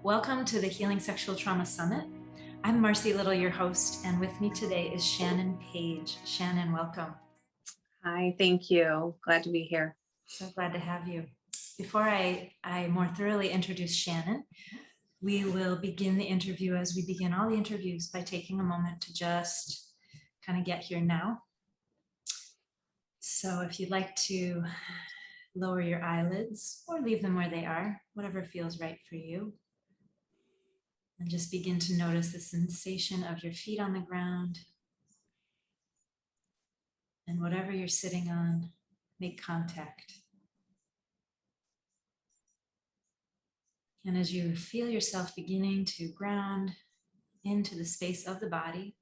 Welcome to the Healing Sexual Trauma Summit. I'm Marcy Little, your host, and with me today is Shannon Page. Shannon, welcome. Hi, thank you. Glad to be here. So glad to have you. Before I more thoroughly introduce Shannon, we will begin the interview as we begin all the interviews by taking a moment to just kind of get here now. So if you'd like to lower your eyelids or leave them where they are, whatever feels right for you. And just begin to notice the sensation of your feet on the ground. And whatever you're sitting on, make contact. And as you feel yourself beginning to ground into the space of the body,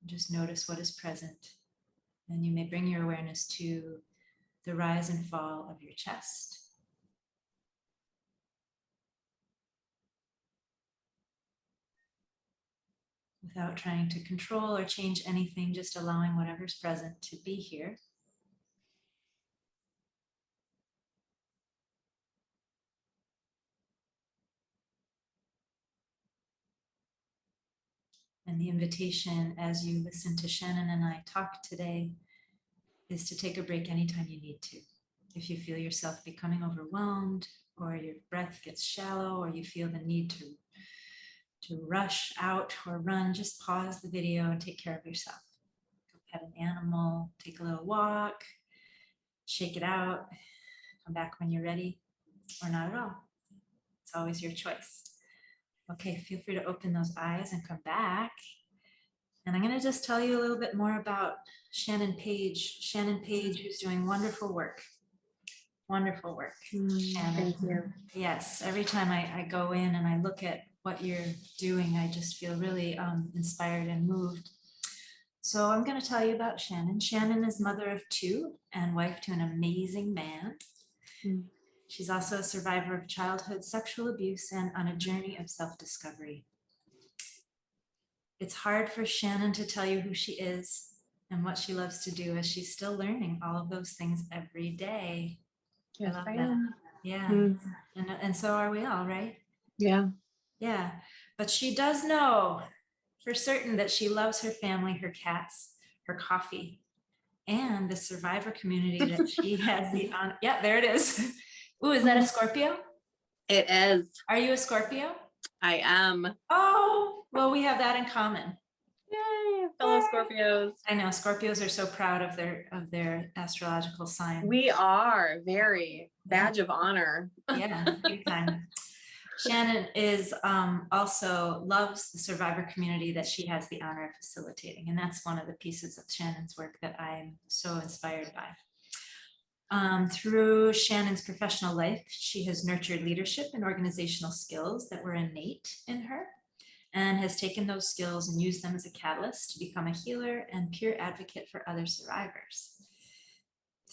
just notice what is present. And you may bring your awareness to the rise and fall of your chest. Without trying to control or change anything, just allowing whatever's present to be here. And the invitation as you listen to Shannon and I talk today is to take a break anytime you need to. If you feel yourself becoming overwhelmed, or your breath gets shallow, or you feel the need to rush out or run, just pause the video and take care of yourself. Go pet an animal, take a little walk, shake it out, come back when you're ready, or not at all. It's always your choice. Okay, feel free to open those eyes and come back. And I'm going to just tell you a little bit more about Shannon Page. Shannon Page, who's doing wonderful work. Wonderful work, Shannon. Thank you. Yes, every time I go in and I look at what you're doing, I just feel really inspired and moved. So I'm going to tell you about Shannon. Shannon is mother of two and wife to an amazing man. She's also a survivor of childhood sexual abuse and on a journey of self-discovery. It's hard for Shannon to tell you who she is and what she loves to do, as she's still learning all of those things every day. Yes, I I love that. am. Yeah. And so are we all, right? Yeah. Yeah. But she does know for certain that she loves her family, her cats, her coffee, and the survivor community that she has the honor. Yeah, there it is. Ooh, is that a Scorpio? It is. Are you a Scorpio? I am. Oh, well, we have that in common. Yay, fellow Scorpios. I know Scorpios are so proud of their astrological sign. We are very badge of honor. Yeah, big time. Shannon is also loves the survivor community that she has the honor of facilitating. And that's one of the pieces of Shannon's work that I'm so inspired by. Through Shannon's professional life, she has nurtured leadership and organizational skills that were innate in her, and has taken those skills and used them as a catalyst to become a healer and peer advocate for other survivors.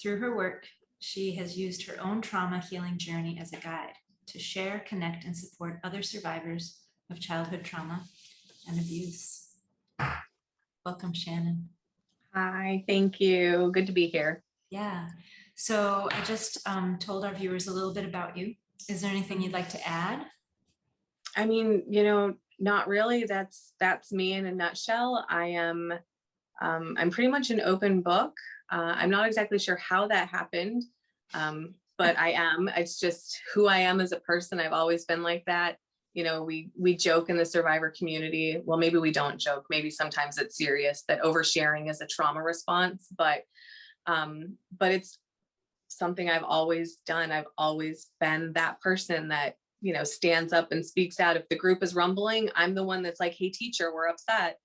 Through her work, she has used her own trauma healing journey as a guide to share, connect, and support other survivors of childhood trauma and abuse. Welcome, Shannon. Hi, thank you. Good to be here. Yeah. So I just told our viewers a little bit about you. Is there anything you'd like to add? I mean, not really. That's me in a nutshell. I'm pretty much an open book. I'm not exactly sure how that happened, but I am. It's just who I am as a person. I've always been like that. We joke in the survivor community. Well, maybe we don't joke. Maybe sometimes it's serious that oversharing is a trauma response, but it's something I've always done. I've always been that person that, stands up and speaks out. If the group is rumbling, I'm the one that's like, hey, teacher, we're upset.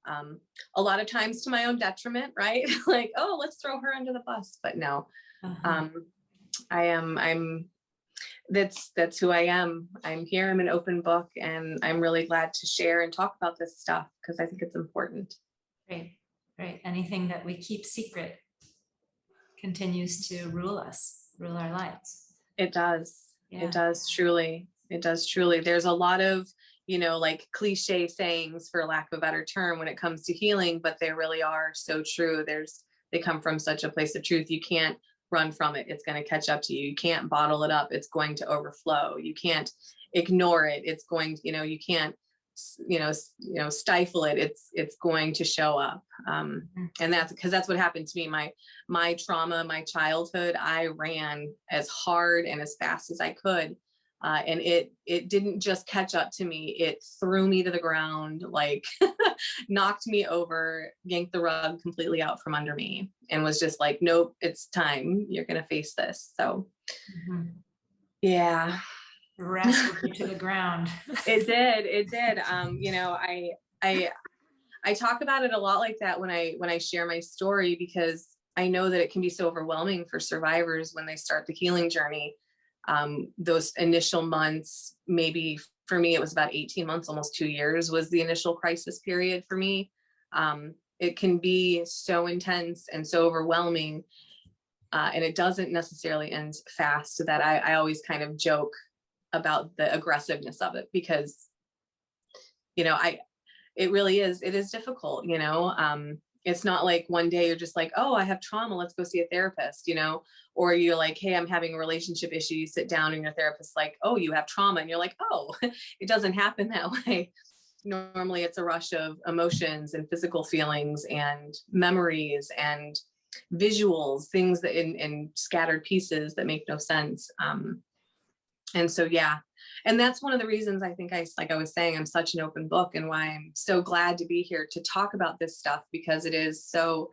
A lot of times to my own detriment, right? Like, oh, let's throw her under the bus. But no, that's who I am. I'm here. I'm an open book, and I'm really glad to share and talk about this stuff because I think it's important. Great. Anything that we keep secret continues to rule our lives. It does. Yeah. It does truly. It does truly. There's a lot of, like cliche sayings, for lack of a better term, when it comes to healing, but they really are so true. They come from such a place of truth. You can't run from it. It's going to catch up to you. You can't bottle it up. It's going to overflow. You can't ignore it. It's going, you can't, stifle it. It's going to show up. And that's because that's what happened to me. My trauma, my childhood, I ran as hard and as fast as I could. And it didn't just catch up to me. It threw me to the ground, like knocked me over, yanked the rug completely out from under me, and was just like, nope, it's time. You're going to face this. So yeah. Wrestled you to the ground. It did. I talk about it a lot like that when I share my story, because I know that it can be so overwhelming for survivors when they start the healing journey. Those initial months, maybe for me, it was about 18 months, almost 2 years was the initial crisis period for me. It can be so intense and so overwhelming. And it doesn't necessarily end fast. So that I always kind of joke about the aggressiveness of it, because, it really is, it is difficult, it's not like one day you're just like, oh, I have trauma, let's go see a therapist, or you're like, hey, I'm having a relationship issue. You sit down and your therapist's like, oh, you have trauma. And you're like, oh, it doesn't happen that way. Normally it's a rush of emotions and physical feelings and memories and visuals, things that in scattered pieces that make no sense. And so, yeah. And that's one of the reasons I think like I was saying, I'm such an open book, and why I'm so glad to be here to talk about this stuff, because it is so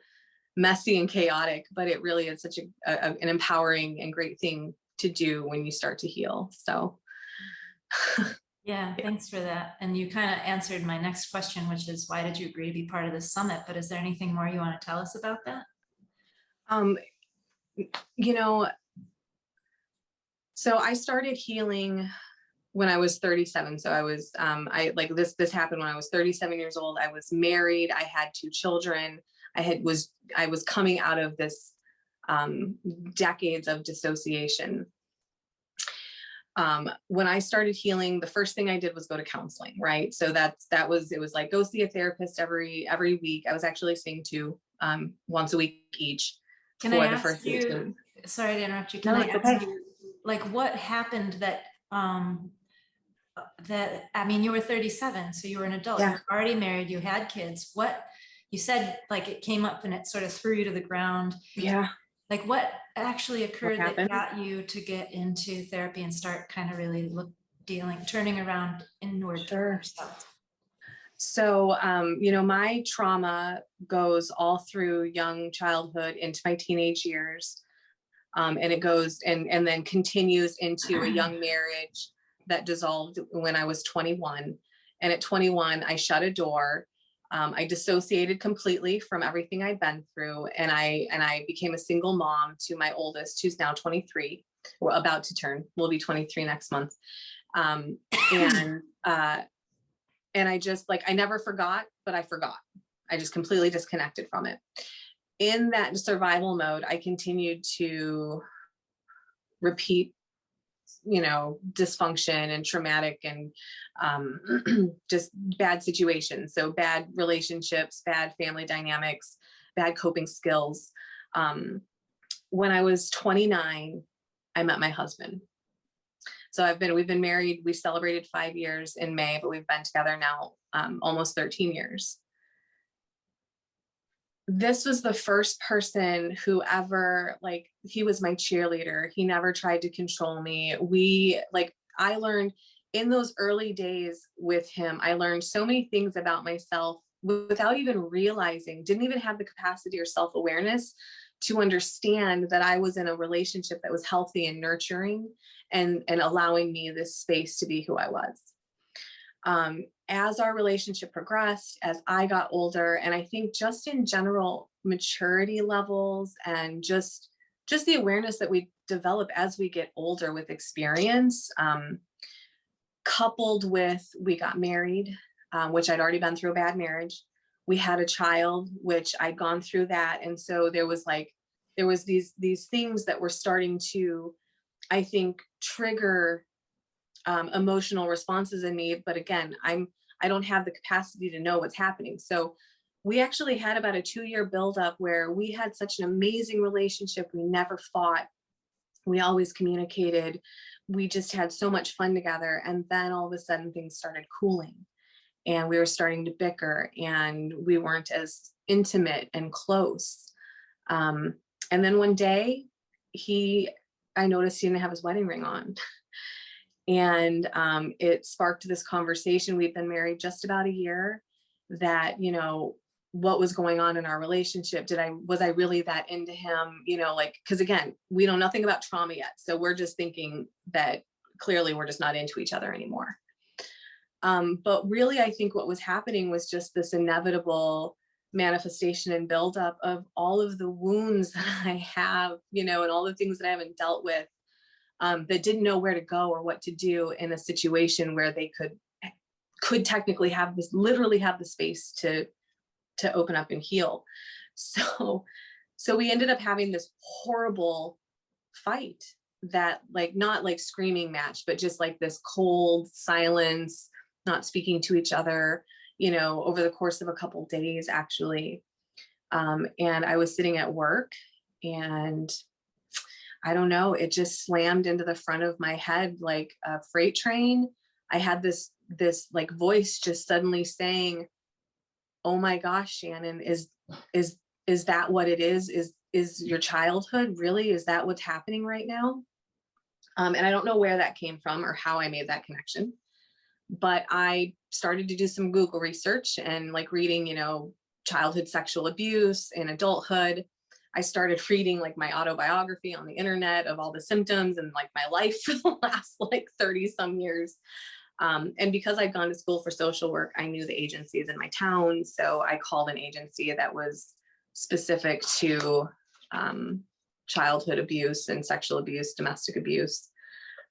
messy and chaotic, but it really is such an empowering and great thing to do when you start to heal. So yeah, thanks for that. And you kind of answered my next question, which is, why did you agree to be part of this summit? But is there anything more you want to tell us about that? So I started healing when I was 37. So I was, this happened when I was 37 years old. I was married. I had 2 children. I was coming out of this, decades of dissociation. When I started healing, the first thing I did was go to counseling, right? So it was like, go see a therapist every week. I was actually seeing 2, once a week each. Can I ask you, sorry to interrupt you. Can I ask you, like, what happened that, I mean, you were 37, so you were an adult, you were already married, you had kids. What you said, like, it came up and it sort of threw you to the ground. Yeah. Like, what actually occurred that got you to get into therapy and start kind of really turning around inward? Sure. So, my trauma goes all through young childhood into my teenage years. And it goes and then continues into a young marriage that dissolved when I was 21. And at 21, I shut a door. I dissociated completely from everything I'd been through. And I became a single mom to my oldest, who's now 23. We're about to will be 23 next month. And I just, like, I never forgot, but I forgot. I just completely disconnected from it. In that survival mode, I continued to repeat, dysfunction and traumatic and just bad situations. So bad relationships, bad family dynamics, bad coping skills. When I was 29, I met my husband. So we've been married. We celebrated 5 years in May, but we've been together now almost 13 years. This was the first person who ever, like, he was my cheerleader. He never tried to control me. I learned in those early days with him, I learned so many things about myself without even realizing, didn't even have the capacity or self-awareness to understand that I was in a relationship that was healthy and nurturing and allowing me this space to be who I was. As our relationship progressed, as I got older, and I think just in general maturity levels and just the awareness that we develop as we get older with experience, coupled with, we got married, which I'd already been through a bad marriage. We had a child, which I'd gone through that. And so there was these things that were starting to, I think, trigger emotional responses in me. But again, I don't have the capacity to know what's happening. So we actually had about a 2-year buildup where we had such an amazing relationship. We never fought. We always communicated. we just had so much fun together. And then all of a sudden things started cooling and we were starting to bicker and we weren't as intimate and close. Um, and then one day I noticed he didn't have his wedding ring on. And it sparked this conversation. We'd been married just about a year, that, what was going on in our relationship? Was I really that into him? Like, because again, we know nothing about trauma yet. So we're just thinking that clearly we're just not into each other anymore. But really, I think what was happening was just this inevitable manifestation and buildup of all of the wounds that I have, and all the things that I haven't dealt with, that didn't know where to go or what to do in a situation where they could technically literally have the space to open up and heal. So we ended up having this horrible fight that, like, not like screaming match, but just like this cold silence, not speaking to each other, over the course of a couple days, actually. And I was sitting at work, and I don't know, it just slammed into the front of my head like a freight train. I had this like voice just suddenly saying, "Oh my gosh, Shannon, is that what it is? Is your childhood really? Is that what's happening right now?" And I don't know where that came from or how I made that connection, but I started to do some Google research and, like, reading, childhood sexual abuse in adulthood. I started reading, like, my autobiography on the internet of all the symptoms and, like, my life for the last like 30 some years. And because I'd gone to school for social work, I knew the agencies in my town. So I called an agency that was specific to childhood abuse and sexual abuse, domestic abuse.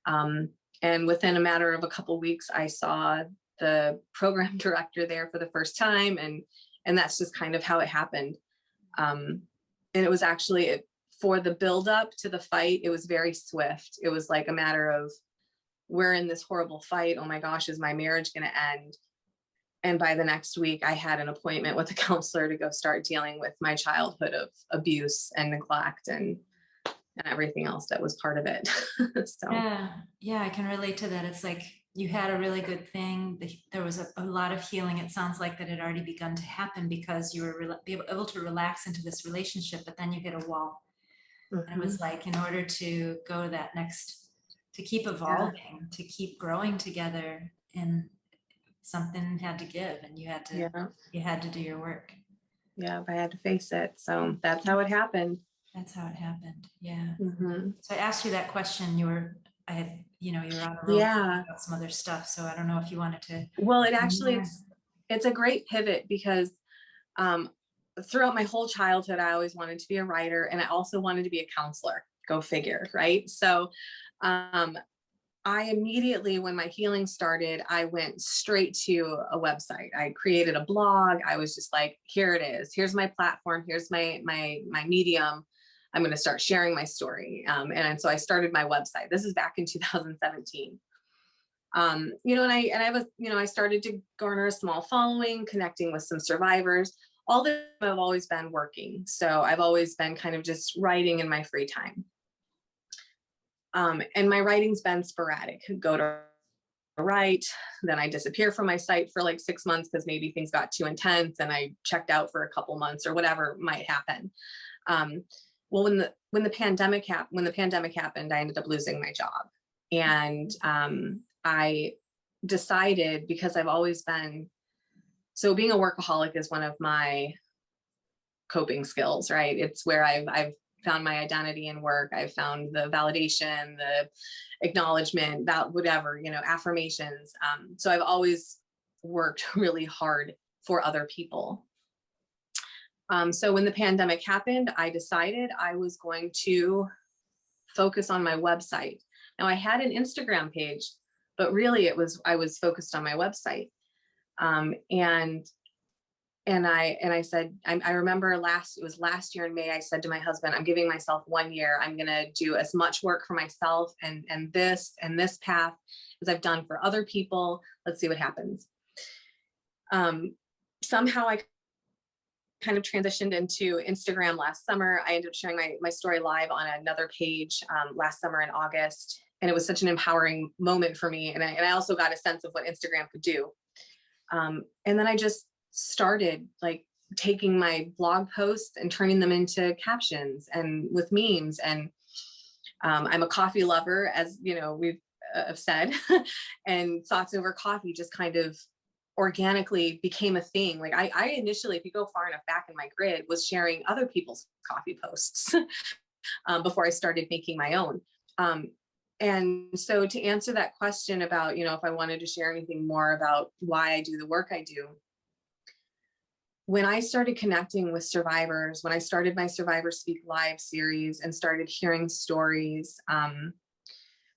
And within a matter of a couple of weeks, I saw the program director there for the first time. And that's just kind of how it happened. And it was actually, for the buildup to the fight, it was very swift. It was like a matter of, we're in this horrible fight. Oh my gosh, is my marriage going to end? And by the next week, I had an appointment with a counselor to go start dealing with my childhood of abuse and neglect and everything else that was part of it. So Yeah, I can relate to that. It's like you had a really good thing. There was a lot of healing. It sounds like that had already begun to happen because you were able to relax into this relationship, but then you hit a wall. And it was like, in order to go to that next, to keep evolving, to keep growing together, and something had to give, and you had to do your work. Yeah, I had to face it. So that's how it happened. That's how it happened. Yeah. So I asked you that question. You were on a roll about some other stuff. So I don't know if you wanted to. Well, it's a great pivot because throughout my whole childhood, I always wanted to be a writer, and I also wanted to be a counselor. Go figure, right? So I immediately, when my healing started, I went straight to a website. I created a blog. I was just like, here it is. Here's my platform. Here's my medium. I'm going to start sharing my story. And so I started my website. This is back in 2017. And I was, I started to garner a small following, connecting with some survivors. All the time I've always been working. So I've always been kind of just writing in my free time. And my writing's been sporadic. Go to write, then I disappear from my site for like 6 months because maybe things got too intense and I checked out for a couple months or whatever might happen. Well, when the pandemic happened, I ended up losing my job. And I decided, because I've always been, so being a workaholic is one of my coping skills, right? It's where I've found my identity in work. I've found the validation, the acknowledgement, that whatever, affirmations. So I've always worked really hard for other people. So when the pandemic happened, I decided I was going to focus on my website. Now, I had an Instagram page, but really I was focused on my website. And I said, I remember it was last year in May, I said to my husband, I'm giving myself 1 year. I'm going to do as much work for myself and this path as I've done for other people. Let's see what happens. Somehow I kind of transitioned into Instagram last summer. I ended up sharing my story live on another page last summer in August. And it was such an empowering moment for me. And I also got a sense of what Instagram could do. And then I just started like taking my blog posts and turning them into captions and with memes. And I'm a coffee lover, as you know, we've said, and thoughts over coffee just kind of organically became a thing. Like I initially, if you go far enough back in my grid, was sharing other people's coffee posts before I started making my own. And so to answer that question about, you know, if I wanted to share anything more about why I do the work I do, when I started connecting with survivors, when I started my Survivor Speak Live series and started hearing stories,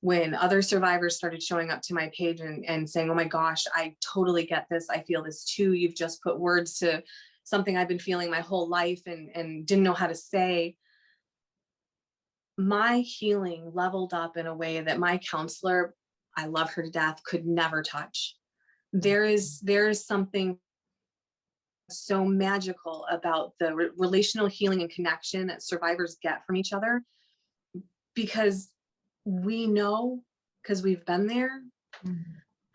when other survivors started showing up to my page and saying, oh my gosh, I totally get this. I feel this too. You've just put words to something I've been feeling my whole life and didn't know how to say. My healing leveled up in a way that my counselor, I love her to death, could never touch. There is something so magical about the relational healing and connection that survivors get from each other, because we know, because we've been there.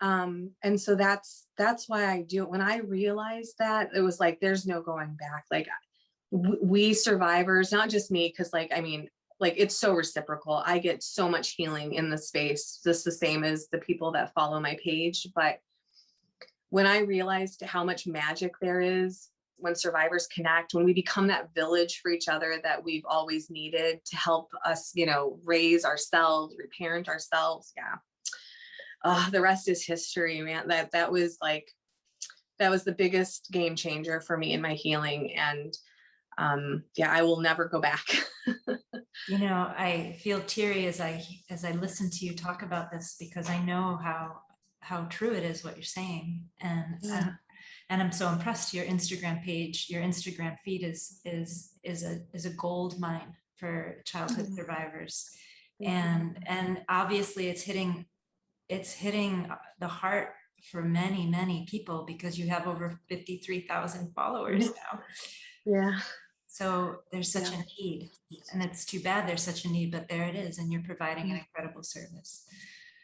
And so that's why I do it. When I realized that, it was like, there's no going back. Like we survivors, not just me, because like, I mean, like it's so reciprocal. I get so much healing in the space, just the same as the people that follow my page. But when I realized how much magic there is when survivors connect, when we become that village for each other that we've always needed to help us, you know, raise ourselves, reparent ourselves. Yeah. The rest is history, man. That was the biggest game changer for me in my healing. And yeah, I will never go back. You know, I feel teary as I listen to you talk about this, because I know how true it is what you're saying. And I'm so impressed. Your Instagram page, your Instagram feed is a gold mine for childhood survivors. And obviously it's hitting the heart for many people, because you have over 53,000 followers now. Yeah. So there's such a need, and it's too bad there's such a need, but there it is, and you're providing an incredible service.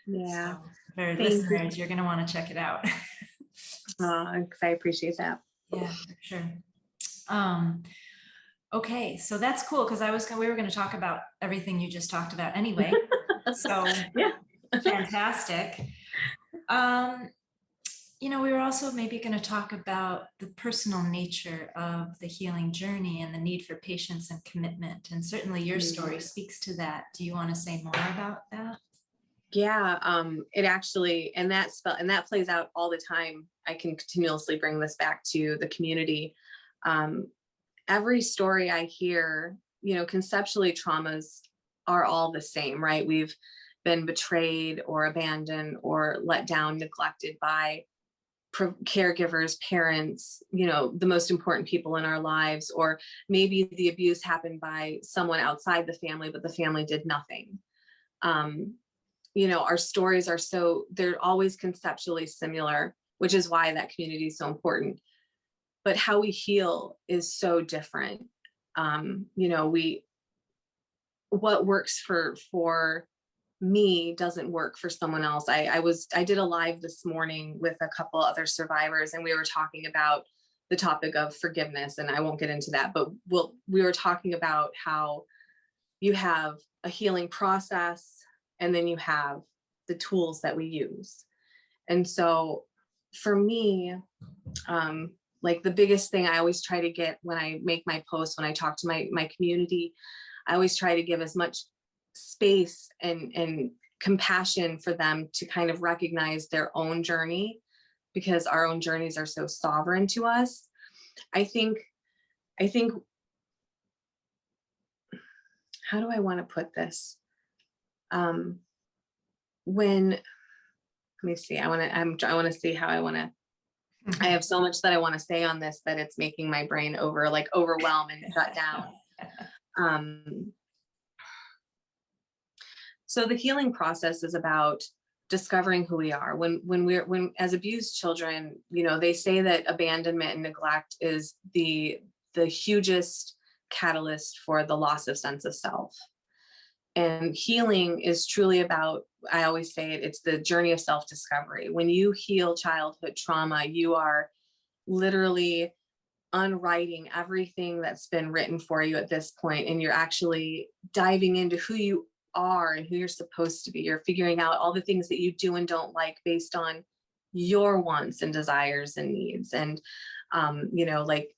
Yeah. So for listeners, you're going to want to check it out. I appreciate that. Yeah, for sure. Okay, so that's cool, because we were going to talk about everything you just talked about anyway. So yeah, fantastic. You know, we were also maybe going to talk about the personal nature of the healing journey and the need for patience and commitment. And certainly your story speaks to that. Do you want to say more about that? Yeah, it actually, and that plays out all the time. I can continuously bring this back to the community. Every story I hear, you know, conceptually traumas are all the same, right? We've been betrayed or abandoned or let down, neglected by caregivers, parents, you know, the most important people in our lives, or maybe the abuse happened by someone outside the family, but the family did nothing. You know, our stories they're always conceptually similar, which is why that community is so important. But how we heal is so different. You know, what works for me doesn't work for someone else. I did a live this morning with a couple other survivors, and we were talking about the topic of forgiveness, and I won't get into that, but we were talking about how you have a healing process, and then you have the tools that we use. And so for me, like the biggest thing I always try to get when I make my posts, when I talk to my community, I always try to give as much space and compassion for them to kind of recognize their own journey, because our own journeys are so sovereign to us. I think, how do I want to put this? Let me see, I want to see how I want to, I have so much that I want to say on this that it's making my brain overwhelm and shut down. So the healing process is about discovering who we are. When as abused children, you know, they say that abandonment and neglect is the hugest catalyst for the loss of sense of self. And healing is truly about, I always say it, it's the journey of self-discovery. When you heal childhood trauma, you are literally unwriting everything that's been written for you at this point, and you're actually diving into who you are and who you're supposed to be. You're figuring out all the things that you do and don't like based on your wants and desires and needs, and like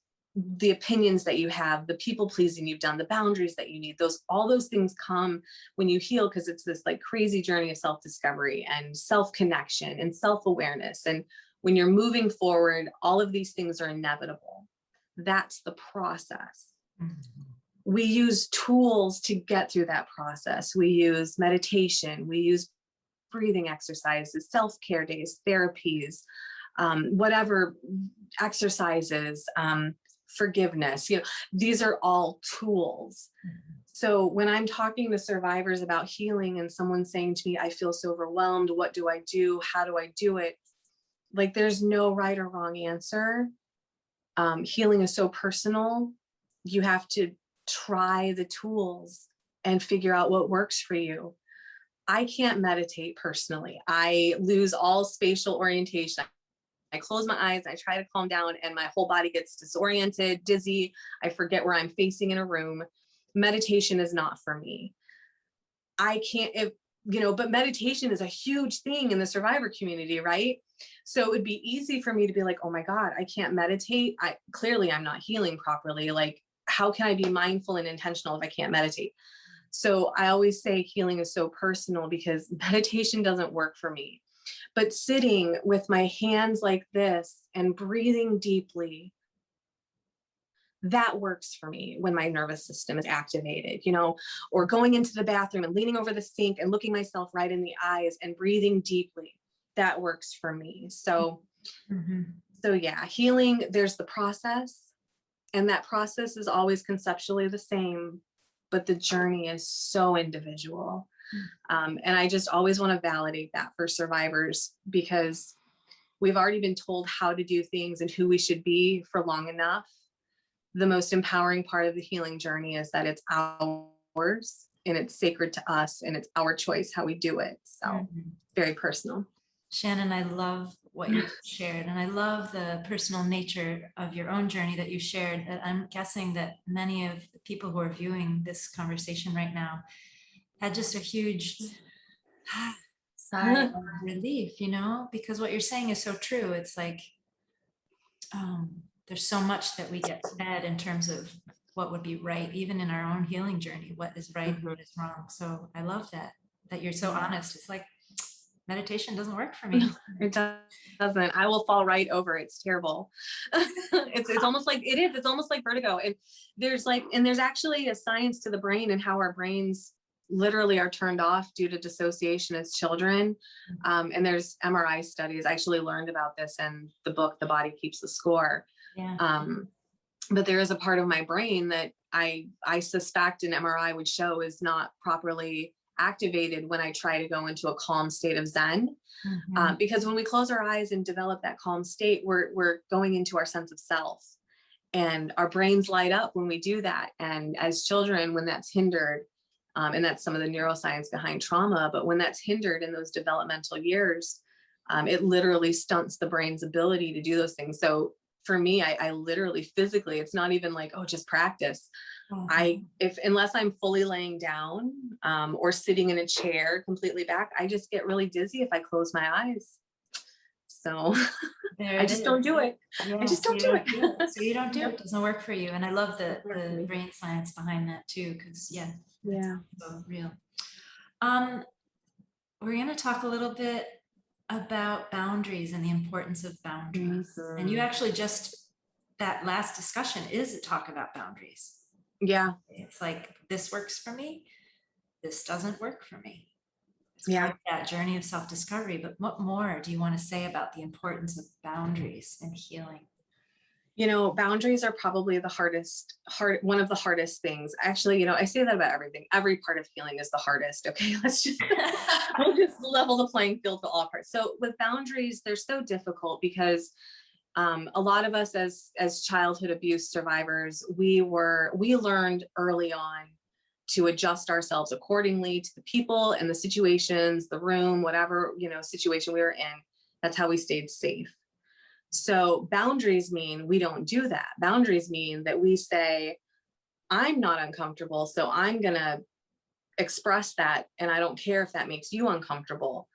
the opinions that you have, the people pleasing you've done, the boundaries that you need, all those things come when you heal, because it's this like crazy journey of self-discovery and self-connection and self-awareness. And when you're moving forward, all of these things are inevitable. That's the process. We use tools to get through that process. We use meditation, we use breathing exercises, self-care days, therapies, whatever exercises, forgiveness, these are all tools. So when I'm talking to survivors about healing and someone saying to me, I feel so overwhelmed, what do I do? How do I do it? Like, there's no right or wrong answer. Healing is so personal. You have to try the tools and figure out what works for you. I can't meditate personally. I lose all spatial orientation. I close my eyes, I try to calm down, and my whole body gets disoriented, dizzy. I forget where I'm facing in a room. Meditation is not for me. I can't, but meditation is a huge thing in the survivor community, right? So it would be easy for me to be like, oh my God, I can't meditate. Clearly I'm not healing properly. Like, how can I be mindful and intentional if I can't meditate? So I always say healing is so personal, because meditation doesn't work for me. But sitting with my hands like this and breathing deeply, that works for me when my nervous system is activated, or going into the bathroom and leaning over the sink and looking myself right in the eyes and breathing deeply. That works for me. So, so yeah, healing, there's the process, and that process is always conceptually the same, but the journey is so individual. And I just always want to validate that for survivors, because we've already been told how to do things and who we should be for long enough. The most empowering part of the healing journey is that it's ours and it's sacred to us, and it's our choice how we do it. So very personal. Shannon, I love what you shared, and I love the personal nature of your own journey that you shared. I'm guessing that many of the people who are viewing this conversation right now had just a huge sigh of relief, because what you're saying is so true. It's like there's so much that we get fed in terms of what would be right, even in our own healing journey, what is right, what is wrong. So I love that you're so honest. It's like, meditation doesn't work for me. It doesn't. I will fall right over. It's terrible. It's almost like it's almost like vertigo. And there's actually a science to the brain and how our brains literally are turned off due to dissociation as children. And there's MRI studies. I actually learned about this in the book, The Body Keeps the Score. Yeah. But there is a part of my brain that I suspect an MRI would show is not properly activated when I try to go into a calm state of Zen. Because when we close our eyes and develop that calm state, we're going into our sense of self, and our brains light up when we do that. And as children, when that's hindered, and that's some of the neuroscience behind trauma, but when that's hindered in those developmental years, it literally stunts the brain's ability to do those things. So for me, I literally physically, it's not even like, oh, just practice. Unless I'm fully laying down, or sitting in a chair completely back, I just get really dizzy if I close my eyes. So I just don't do it. I just don't do it. So you don't do it. It doesn't work for you. And I love the brain science behind that too, because so real. We're going to talk a little bit about boundaries and the importance of boundaries. And you actually that last discussion is a talk about boundaries. Yeah. It's like, this works for me. This doesn't work for me. It's Yeah. part of that journey of self-discovery. But what more do you want to say about the importance of boundaries and healing? Boundaries are probably one of the hardest things. Actually, I say that about everything. Every part of healing is the hardest. Okay. We'll just level the playing field to all parts. So with boundaries, they're so difficult because a lot of us as childhood abuse survivors, we learned early on to adjust ourselves accordingly to the people and the situations, the room, whatever, situation we were in. That's how we stayed safe. So boundaries mean we don't do that. Boundaries mean that we say, I'm not uncomfortable, so I'm going to express that. And I don't care if that makes you uncomfortable.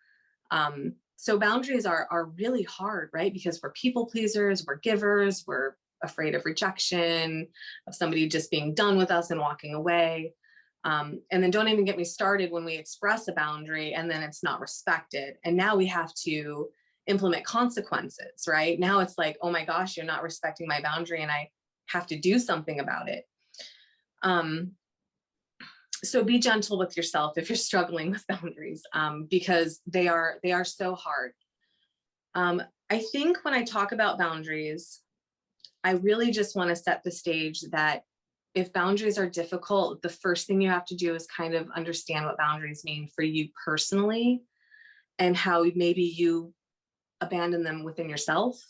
So boundaries are really hard, right? Because we're people pleasers, we're givers, we're afraid of rejection, of somebody just being done with us and walking away. And then don't even get me started when we express a boundary and then it's not respected. And now we have to implement consequences, right? Now it's like, oh my gosh, you're not respecting my boundary and I have to do something about it. So be gentle with yourself if you're struggling with boundaries, because they are so hard. I think when I talk about boundaries, I really just want to set the stage that if boundaries are difficult, the first thing you have to do is kind of understand what boundaries mean for you personally and how maybe you abandon them within yourself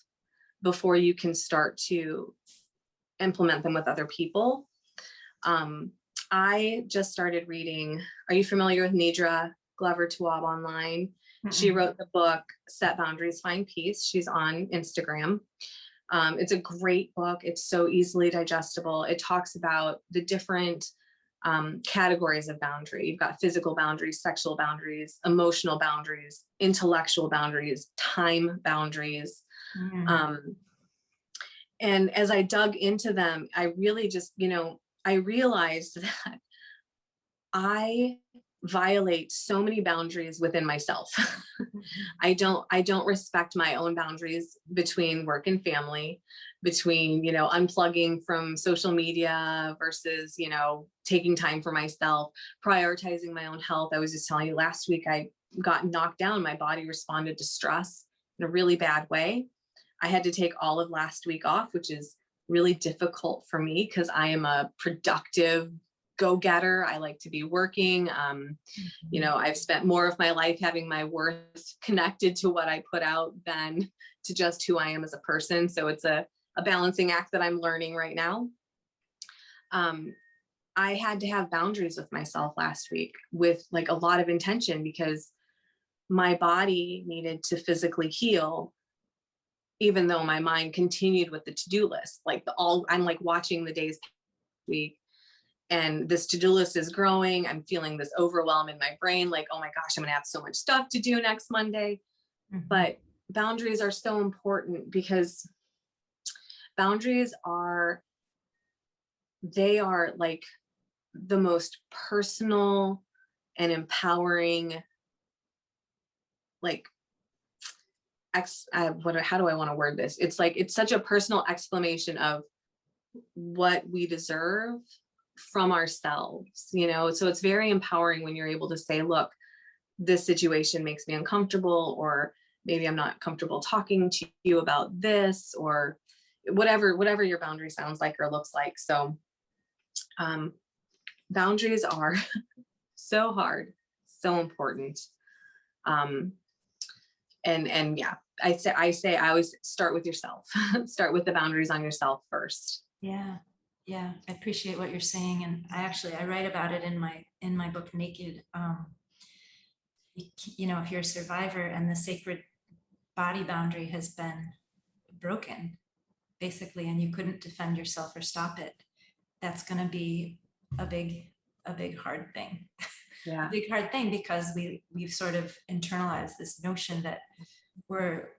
before you can start to implement them with other people. I just started reading. Are you familiar with Nidra Glover Tawwab online? She wrote the book, Set Boundaries, Find Peace. She's on Instagram. It's a great book. It's so easily digestible. It talks about the different categories of boundary. You've got physical boundaries, sexual boundaries, emotional boundaries, intellectual boundaries, time boundaries. And as I dug into them, I really just, I realized that I violate so many boundaries within myself. I don't respect my own boundaries between work and family, between, unplugging from social media versus, taking time for myself, prioritizing my own health. I was just telling you last week, I got knocked down. My body responded to stress in a really bad way. I had to take all of last week off, which is really difficult for me because I am a productive go-getter. I like to be working. I've spent more of my life having my worth connected to what I put out than to just who I am as a person. So it's a balancing act that I'm learning right now. I had to have boundaries with myself last week with like a lot of intention because my body needed to physically heal, even though my mind continued with the to-do list. I'm like watching the days week and this to-do list is growing. I'm feeling this overwhelm in my brain, like, oh my gosh, I'm gonna have so much stuff to do next Monday. But boundaries are so important because boundaries they are like the most personal and empowering, like, how do I want to word this? It's like, it's such a personal exclamation of what we deserve from ourselves, so it's very empowering when you're able to say, look, this situation makes me uncomfortable, or maybe I'm not comfortable talking to you about this, or whatever your boundary sounds like or looks like. So boundaries are so hard, so important. And yeah, I always start with yourself. Start with the boundaries on yourself first. Yeah. I appreciate what you're saying. And I write about it in my book, Naked. If you're a survivor and the sacred body boundary has been broken, basically, and you couldn't defend yourself or stop it, that's going to be a big hard thing. Yeah. A big hard thing, because we've sort of internalized this notion that we're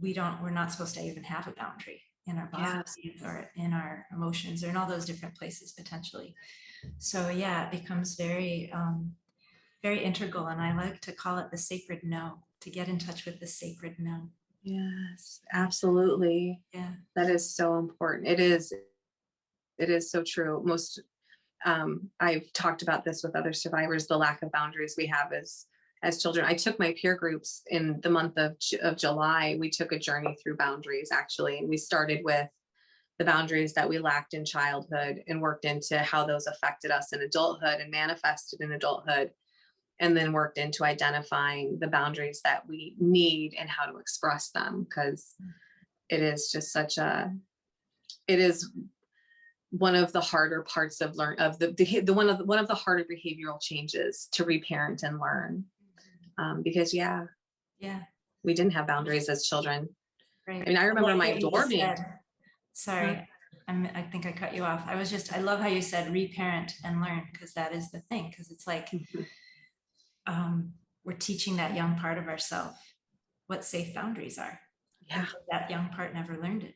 not supposed to even have a boundary in our bodies. Yes. Or in our emotions, or in all those different places potentially. So yeah, it becomes very very integral, and I like to call it the sacred no, to get in touch with the sacred no. Yes, absolutely. Yeah, that is so important. It is so true. I've talked about this with other survivors, the lack of boundaries we have as children. I took my peer groups in the month of July. We took a journey through boundaries, actually, and we started with the boundaries that we lacked in childhood and worked into how those affected us in adulthood and manifested in adulthood, and then worked into identifying the boundaries that we need and how to express them, because it is just one of the harder parts of one of the harder behavioral changes to reparent and learn. Because Yeah, we didn't have boundaries as children. right. I mean, I remember like my what you door just being, said. Sorry, I think I cut you off. I love how you said reparent and learn, because that is the thing. Because it's like we're teaching that young part of ourselves what safe boundaries are. yeah. That young part never learned it.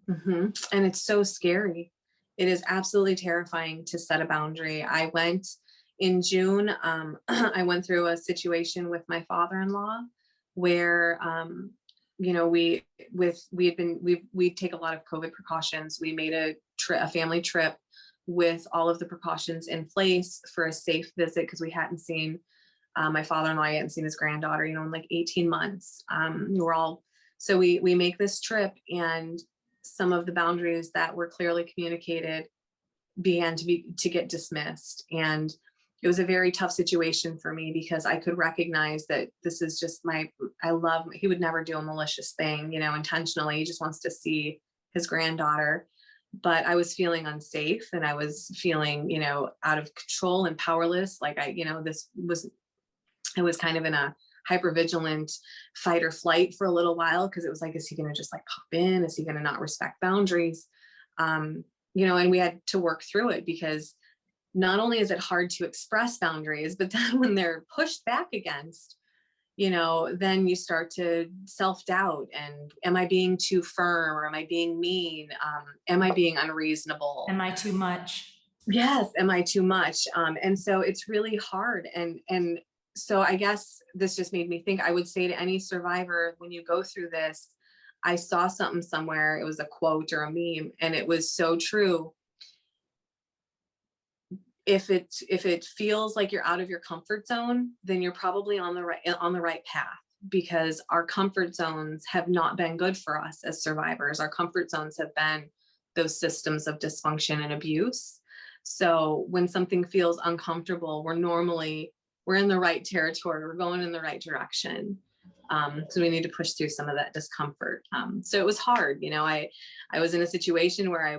And it's so scary. It is absolutely terrifying to set a boundary. I went in June, I went through a situation with my father-in-law where, you know, we take a lot of COVID precautions. We made a family trip with all of the precautions in place for a safe visit, because we hadn't seen my father-in-law hadn't seen his granddaughter, you know, in like 18 months. So we make this trip, and some of the boundaries that were clearly communicated began to get dismissed. And it was a very tough situation for me, because I could recognize that this is just he would never do a malicious thing, you know, intentionally. He just wants to see his granddaughter. But I was feeling unsafe, and I was feeling, you know, out of control and powerless. Like I was kind of in a hypervigilant fight or flight for a little while, because it was like, is he going to just like pop in? Is he going to not respect boundaries? You know, and we had to work through it, because not only is it hard to express boundaries, but then when they're pushed back against, you know, then you start to self-doubt, and am I being too firm, or am I being mean? Am I being unreasonable? Am I too much? Yes, am I too much? And so it's really hard. And so I guess this just made me think, I would say to any survivor, when you go through this, I saw something somewhere, it was a quote or a meme, and it was so true. If it feels like you're out of your comfort zone, then you're probably on the right path, because our comfort zones have not been good for us as survivors. Our comfort zones have been those systems of dysfunction and abuse. So when something feels uncomfortable, we're in the right territory, we're going in the right direction. So we need to push through some of that discomfort. So it was hard, you know. I was in a situation where I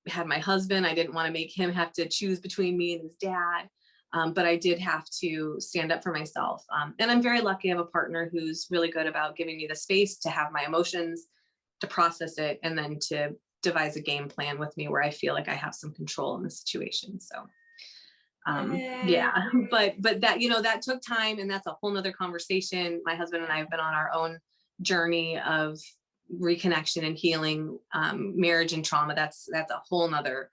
had my husband. I didn't want to make him have to choose between me and his dad. But I did have to stand up for myself. And I'm very lucky I have a partner who's really good about giving me the space to have my emotions, to process it, and then to devise a game plan with me where I feel like I have some control in the situation. So yeah, but that, you know, that took time, and that's a whole nother conversation. My husband and I have been on our own journey of reconnection and healing, marriage and trauma. That's a whole nother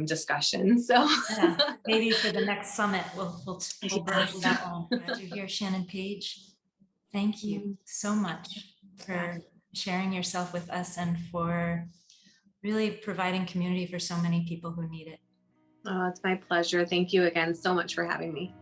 discussion. So Yeah, maybe for the next summit, we'll burden that one. Glad you're here, Shannon Page. Thank you so much for sharing yourself with us, and for really providing community for so many people who need it. Oh, it's my pleasure. Thank you again so much for having me.